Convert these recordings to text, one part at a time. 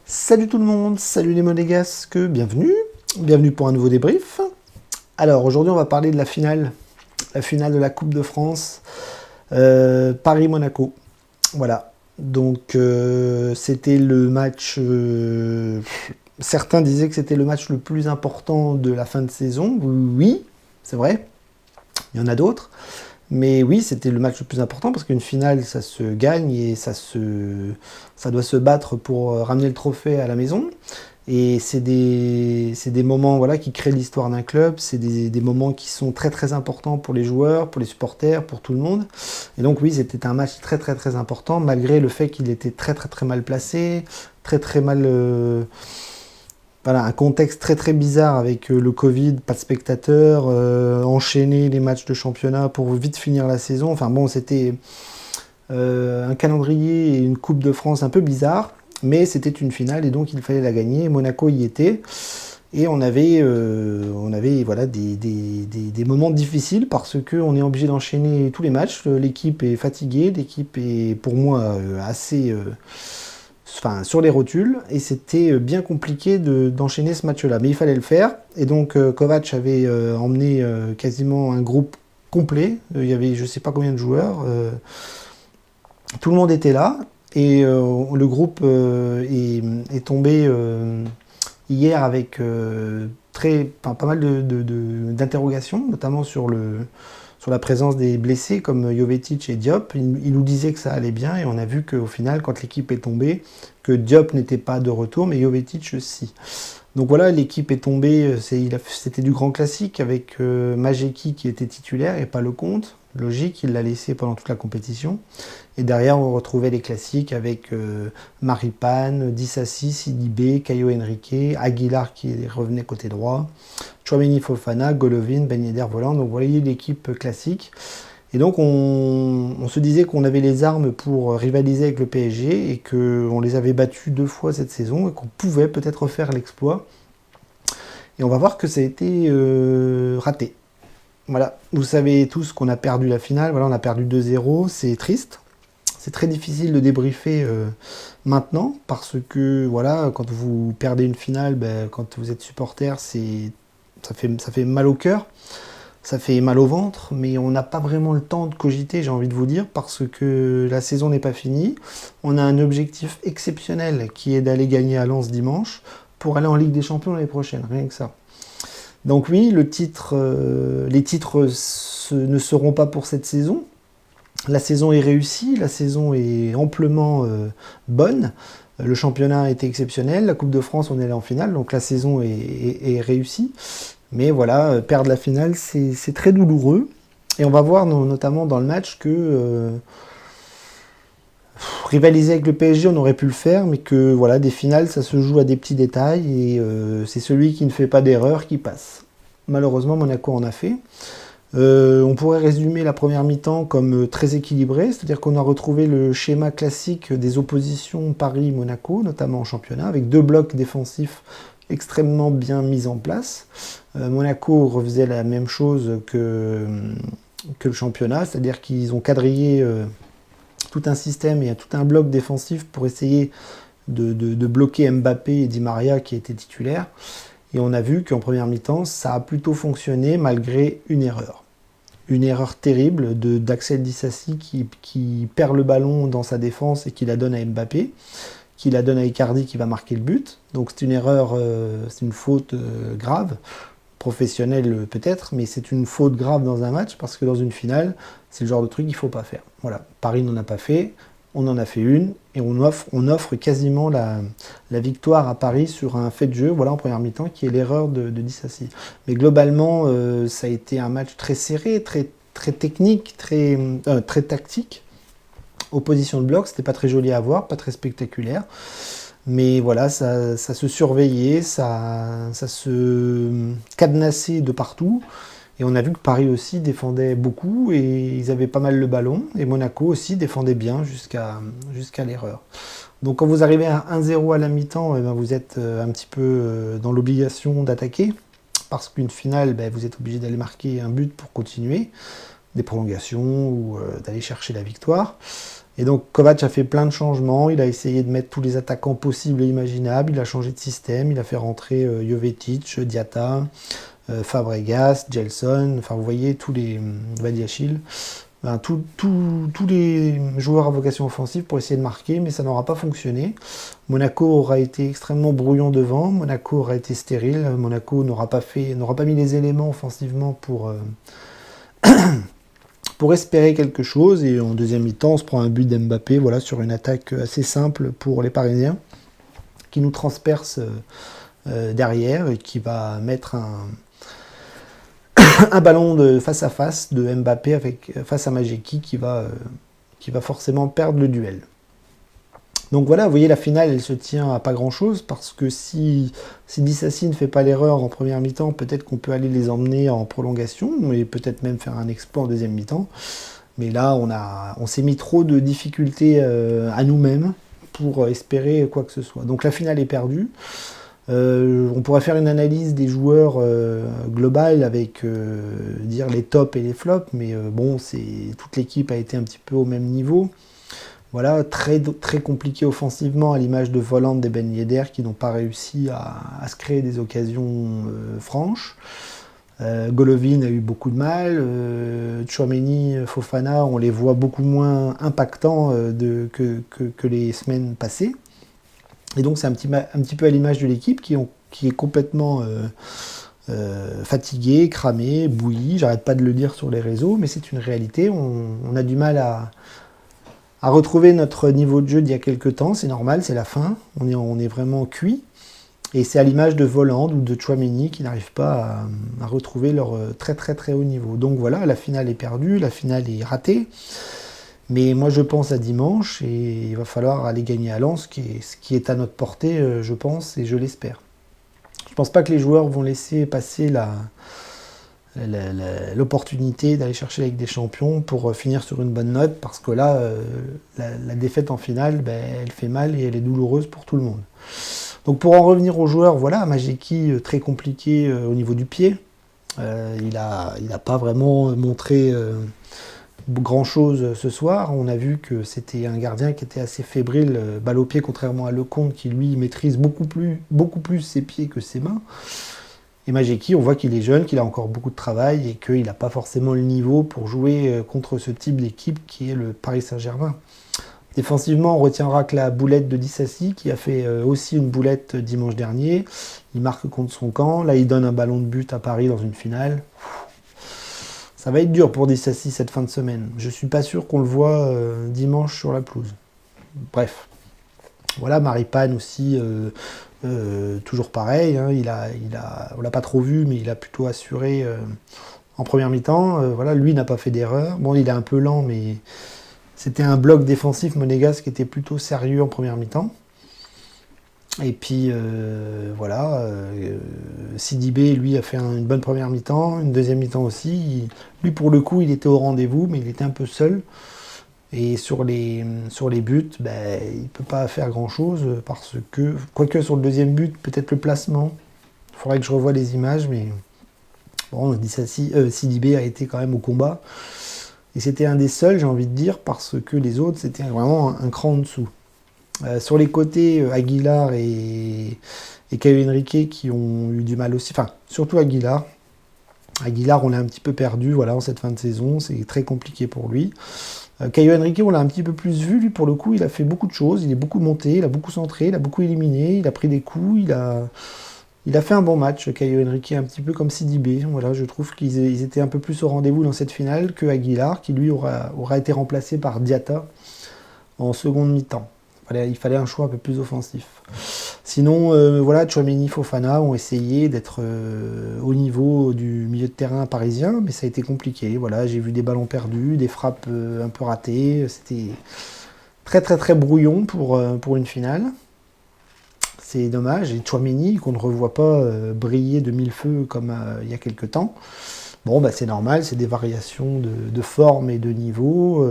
Salut tout le monde, salut les monégasques, bienvenue pour un nouveau débrief. Alors aujourd'hui on va parler de la finale de la Coupe de France, Paris-Monaco. Voilà, donc c'était le match, certains disaient que c'était le match le plus important de la fin de saison, oui, c'est vrai, il y en a d'autres. Mais oui, c'était le match le plus important parce qu'une finale, ça se gagne et ça doit se battre pour ramener le trophée à la maison. Et c'est des moments voilà, qui créent l'histoire d'un club, c'est des moments qui sont très très importants pour les joueurs, pour les supporters, pour tout le monde. Et donc oui, c'était un match très très très important, malgré le fait qu'il était très très très mal placé, très très mal... Voilà, un contexte très très bizarre avec le Covid, pas de spectateurs, enchaîner les matchs de championnat pour vite finir la saison. Enfin bon, c'était un calendrier et une Coupe de France un peu bizarre, mais c'était une finale et donc il fallait la gagner. Monaco y était et on avait voilà, des moments difficiles parce qu'on est obligé d'enchaîner tous les matchs. L'équipe est fatiguée, l'équipe est pour moi assez... sur les rotules, et c'était bien compliqué d'enchaîner ce match-là. Mais il fallait le faire, et donc Kovac avait emmené quasiment un groupe complet. Il y avait je ne sais pas combien de joueurs. Tout le monde était là, et le groupe est tombé hier avec pas mal d'interrogations, notamment sur la présence des blessés comme Jovetic et Diop. Il nous disait que ça allait bien et on a vu qu'au final, quand l'équipe est tombée, que Diop n'était pas de retour, mais Jovetic si. Donc voilà, l'équipe est tombée, c'était du grand classique avec Majeki qui était titulaire et pas Lecomte. Logique, il l'a laissé pendant toute la compétition. Et derrière, on retrouvait les classiques avec Maripane, Disasi, Sidibé, Caio Henrique, Aguilar qui revenait côté droit, Tchouaméni Fofana, Golovin, Ben Yedder volant. Donc vous voyez l'équipe classique. Et donc on se disait qu'on avait les armes pour rivaliser avec le PSG et qu'on les avait battus 2 fois cette saison et qu'on pouvait peut-être faire l'exploit. Et on va voir que ça a été raté. Voilà, vous savez tous qu'on a perdu la finale, voilà, on a perdu 2-0, c'est triste. C'est très difficile de débriefer maintenant parce que voilà, quand vous perdez une finale, quand vous êtes supporter, ça fait mal au cœur, ça fait mal au ventre, mais on n'a pas vraiment le temps de cogiter, j'ai envie de vous dire, parce que la saison n'est pas finie. On a un objectif exceptionnel qui est d'aller gagner à Lens dimanche pour aller en Ligue des Champions l'année prochaine, rien que ça. Donc oui, les titres ne seront pas pour cette saison. La saison est réussie, la saison est amplement bonne. Le championnat a été exceptionnel, la Coupe de France, on est allé en finale, donc la saison est réussie. Mais voilà, perdre la finale, c'est très douloureux. Et on va voir notamment dans le match que rivaliser avec le PSG, on aurait pu le faire, mais que voilà, des finales, ça se joue à des petits détails et c'est celui qui ne fait pas d'erreur qui passe. Malheureusement, Monaco en a fait. On pourrait résumer la première mi-temps comme très équilibrée, c'est-à-dire qu'on a retrouvé le schéma classique des oppositions Paris-Monaco, notamment en championnat, avec 2 blocs défensifs extrêmement bien mis en place. Monaco refaisait la même chose que le championnat, c'est-à-dire qu'ils ont quadrillé tout un système et tout un bloc défensif pour essayer de bloquer Mbappé et Di Maria qui étaient titulaires. Et on a vu qu'en première mi-temps, ça a plutôt fonctionné malgré une erreur. Une erreur terrible d'Axel Disasi qui perd le ballon dans sa défense et qui la donne à Mbappé, qui la donne à Icardi qui va marquer le but. Donc c'est une erreur, c'est une faute grave, professionnelle peut-être, mais c'est une faute grave dans un match parce que dans une finale, c'est le genre de truc qu'il ne faut pas faire. Voilà, Paris n'en a pas fait. On en a fait une et on offre quasiment la victoire à Paris sur un fait de jeu, voilà, en première mi-temps, qui est l'erreur de Disasi. Mais globalement, ça a été un match très serré, très, très technique, très tactique. Opposition de bloc, c'était pas très joli à voir, pas très spectaculaire. Mais voilà, ça se surveillait, ça se cadenassait de partout. Et on a vu que Paris aussi défendait beaucoup et ils avaient pas mal le ballon. Et Monaco aussi défendait bien jusqu'à l'erreur. Donc quand vous arrivez à 1-0 à la mi-temps, vous êtes un petit peu dans l'obligation d'attaquer parce qu'une finale, vous êtes obligé d'aller marquer un but pour continuer, des prolongations ou d'aller chercher la victoire. Et donc Kovac a fait plein de changements, il a essayé de mettre tous les attaquants possibles et imaginables, il a changé de système, il a fait rentrer Jovetic, Diatta, Fabregas, Gelson, enfin vous voyez tous les Badiachil, tous les joueurs à vocation offensive pour essayer de marquer, mais ça n'aura pas fonctionné. Monaco aura été extrêmement brouillon devant, Monaco aura été stérile, Monaco n'aura pas mis les éléments offensivement pour espérer quelque chose, et en deuxième mi-temps, on se prend un but d'Mbappé, voilà, sur une attaque assez simple pour les Parisiens, qui nous transperce derrière, et qui va mettre un ballon de face à face de Mbappé face à Majeki, qui va forcément perdre le duel. Donc voilà, vous voyez, la finale, elle se tient à pas grand-chose, parce que si Disasi ne fait pas l'erreur en première mi-temps, peut-être qu'on peut aller les emmener en prolongation, et peut-être même faire un exploit en deuxième mi-temps. Mais là, on s'est mis trop de difficultés à nous-mêmes pour espérer quoi que ce soit. Donc la finale est perdue. On pourrait faire une analyse des joueurs globale avec dire les tops et les flops, mais toute l'équipe a été un petit peu au même niveau. Voilà, très, très compliqué offensivement, à l'image de Volland et Ben Yedder, qui n'ont pas réussi à se créer des occasions franches. Golovin a eu beaucoup de mal. Tchouaméni, Fofana, on les voit beaucoup moins impactants que les semaines passées. Et donc c'est un petit peu à l'image de l'équipe qui est complètement fatiguée, cramée, bouillie. J'arrête pas de le dire sur les réseaux, mais c'est une réalité. On a du mal à retrouver notre niveau de jeu d'il y a quelques temps. C'est normal, c'est la fin. On est vraiment cuit. Et c'est à l'image de Volland ou de Tchouaméni qui n'arrivent pas à retrouver leur très très très haut niveau. Donc voilà, la finale est perdue, la finale est ratée. Mais moi je pense à dimanche, et il va falloir aller gagner à Lens, ce qui est à notre portée, je pense, et je l'espère. Je ne pense pas que les joueurs vont laisser passer l'opportunité d'aller chercher la Ligue des Champions pour finir sur une bonne note, parce que là, la défaite en finale, elle fait mal et elle est douloureuse pour tout le monde. Donc pour en revenir aux joueurs, voilà, Majeki, très compliqué au niveau du pied. Il a pas vraiment montré grand chose ce soir. On a vu que c'était un gardien qui était assez fébrile, balle au pied, contrairement à Lecomte, qui lui maîtrise beaucoup plus ses pieds que ses mains. Et Majeki, on voit qu'il est jeune, qu'il a encore beaucoup de travail et qu'il n'a pas forcément le niveau pour jouer contre ce type d'équipe qui est le Paris Saint-Germain. Défensivement, on retiendra que la boulette de Disasi, qui a fait aussi une boulette dimanche dernier. Il marque contre son camp. Là, il donne un ballon de but à Paris dans une finale. Ça va être dur pour Disasi cette fin de semaine. Je ne suis pas sûr qu'on le voit dimanche sur la pelouse. Bref. Voilà, Maripane aussi, toujours pareil. Hein, on l'a pas trop vu, mais il a plutôt assuré en première mi-temps. Voilà, lui n'a pas fait d'erreur. Bon, il est un peu lent, mais c'était un bloc défensif monégasque qui était plutôt sérieux en première mi-temps. Et puis Sidibé, lui, a fait une bonne première mi-temps, une deuxième mi-temps aussi. Lui, pour le coup, il était au rendez-vous, mais il était un peu seul. Et sur les buts, il ne peut pas faire grand-chose, parce que, quoique sur le deuxième but, peut-être le placement. Il faudrait que je revoie les images, mais bon, Sidibé a été quand même au combat. Et c'était un des seuls, j'ai envie de dire, parce que les autres, c'était vraiment un cran en dessous. Sur les côtés, Aguilar et Caio Henrique qui ont eu du mal aussi. Enfin, surtout Aguilar. Aguilar, on l'a un petit peu perdu en cette fin de saison. C'est très compliqué pour lui. Caio Henrique, on l'a un petit peu plus vu. Lui, pour le coup, il a fait beaucoup de choses. Il est beaucoup monté, il a beaucoup centré, il a beaucoup éliminé, il a pris des coups, il a fait un bon match, Caio Henrique, un petit peu comme Sidibé. Voilà, je trouve qu'ils étaient un peu plus au rendez-vous dans cette finale que Aguilar, qui lui aura été remplacé par Diatta en seconde mi-temps. Il fallait un choix un peu plus offensif. Sinon, Tchouaméni, Fofana ont essayé d'être au niveau du milieu de terrain parisien, mais ça a été compliqué. Voilà, j'ai vu des ballons perdus, des frappes un peu ratées. C'était très très très brouillon pour une finale. C'est dommage. Et Tchouaméni, qu'on ne revoit pas briller de mille feux comme il y a quelques temps. Bon, c'est normal, c'est des variations de forme et de niveau.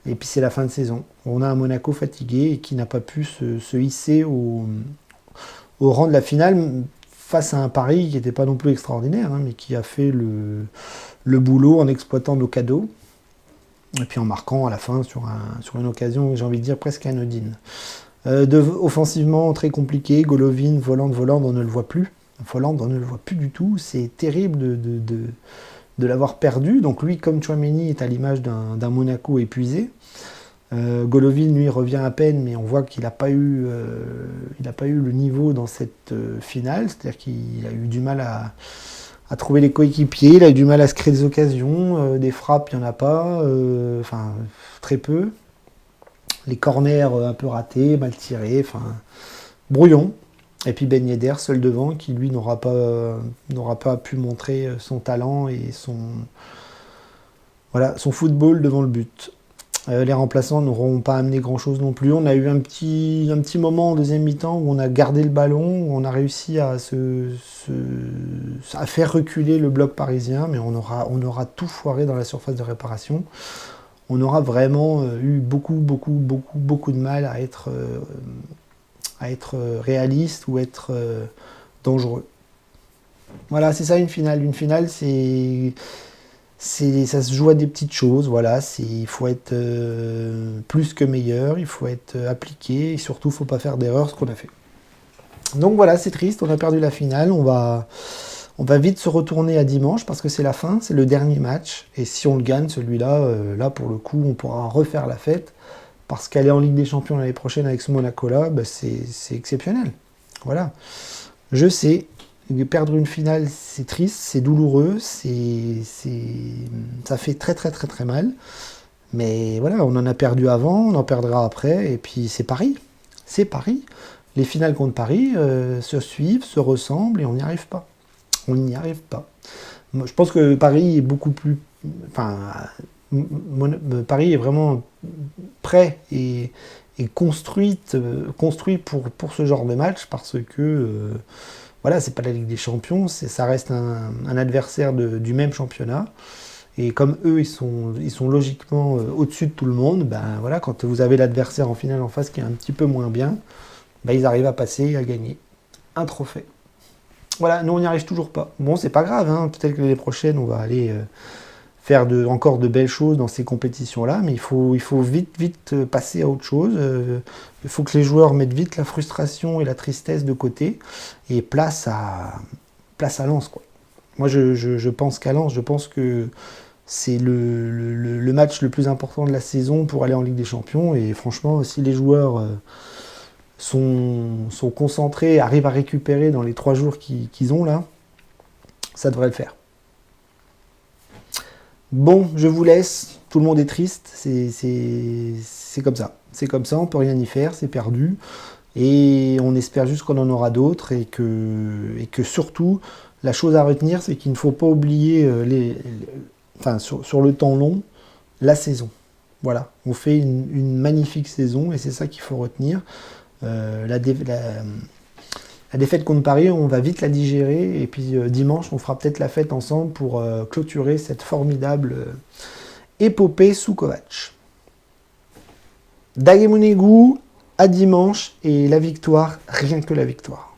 Et puis c'est la fin de saison. On a un Monaco fatigué et qui n'a pas pu se hisser au rang de la finale. face à un Paris qui n'était pas non plus extraordinaire, hein, mais qui a fait le boulot en exploitant nos cadeaux, et puis en marquant à la fin sur une occasion, j'ai envie de dire, presque anodine. Offensivement, très compliqué, Golovin, Voland, on ne le voit plus. Voland, on ne le voit plus du tout, c'est terrible de l'avoir perdu. Donc lui, comme Tchouaméni, est à l'image d'un Monaco épuisé. Golovin, lui, revient à peine, mais on voit qu'il n'a pas eu le niveau dans cette finale, c'est-à-dire qu'il a eu du mal à trouver les coéquipiers, il a eu du mal à se créer des occasions, des frappes, il n'y en a pas, enfin, très peu. Les corners un peu ratés, mal tirés, enfin, brouillon. Et puis Ben Yedder, seul devant, qui lui n'aura pas pu montrer son talent et son football devant le but. Les remplaçants n'auront pas amené grand-chose non plus. On a eu un petit moment en deuxième mi-temps où on a gardé le ballon, où on a réussi à faire reculer le bloc parisien, mais on aura tout foiré dans la surface de réparation. On aura vraiment eu beaucoup de mal à être réaliste ou être dangereux. Voilà, c'est ça une finale. Une finale, ça se joue à des petites choses, voilà, il faut être plus que meilleur, il faut être appliqué, et surtout, il ne faut pas faire d'erreur, ce qu'on a fait. Donc voilà, c'est triste, on a perdu la finale, on va vite se retourner à dimanche, parce que c'est la fin, c'est le dernier match, et si on le gagne, celui-là, là, pour le coup, on pourra refaire la fête, parce qu'aller en Ligue des Champions l'année prochaine avec ce Monaco-là, bah, c'est exceptionnel. Voilà. Je sais, perdre une finale, c'est triste, c'est douloureux, ça fait très mal. Mais voilà, on en a perdu avant, on en perdra après, et puis c'est Paris. C'est Paris. Les finales contre Paris se suivent, se ressemblent, et on n'y arrive pas. On n'y arrive pas. Moi, je pense que Paris est beaucoup plus... Enfin, Paris est vraiment prêt et construit pour ce genre de match, parce que... voilà, c'est pas la Ligue des Champions, ça reste un adversaire du même championnat. Et comme eux, ils sont logiquement au-dessus de tout le monde, ben voilà, quand vous avez l'adversaire en finale en face qui est un petit peu moins bien, ben ils arrivent à passer et à gagner un trophée. Voilà, nous on n'y arrive toujours pas. Bon, c'est pas grave, hein, peut-être que l'année prochaine on va aller faire encore de belles choses dans ces compétitions-là, mais il faut vite passer à autre chose. Il faut que les joueurs mettent vite la frustration et la tristesse de côté, et place à Lens, quoi. Moi, je pense qu'à Lens, je pense que c'est le match le plus important de la saison pour aller en Ligue des Champions, et franchement, si les joueurs sont concentrés, arrivent à récupérer dans les 3 jours qu'ils ont là, ça devrait le faire. Bon, je vous laisse, tout le monde est triste, c'est comme ça. C'est comme ça, on peut rien y faire, c'est perdu. Et on espère juste qu'on en aura d'autres, et que surtout, la chose à retenir, c'est qu'il ne faut pas oublier, sur le temps long, la saison. Voilà, on fait une magnifique saison, et c'est ça qu'il faut retenir. La défaite contre Paris, on va vite la digérer, et puis dimanche, on fera peut-être la fête ensemble pour clôturer cette formidable épopée sous Kovac. Dagemonegu, à dimanche, et la victoire, rien que la victoire.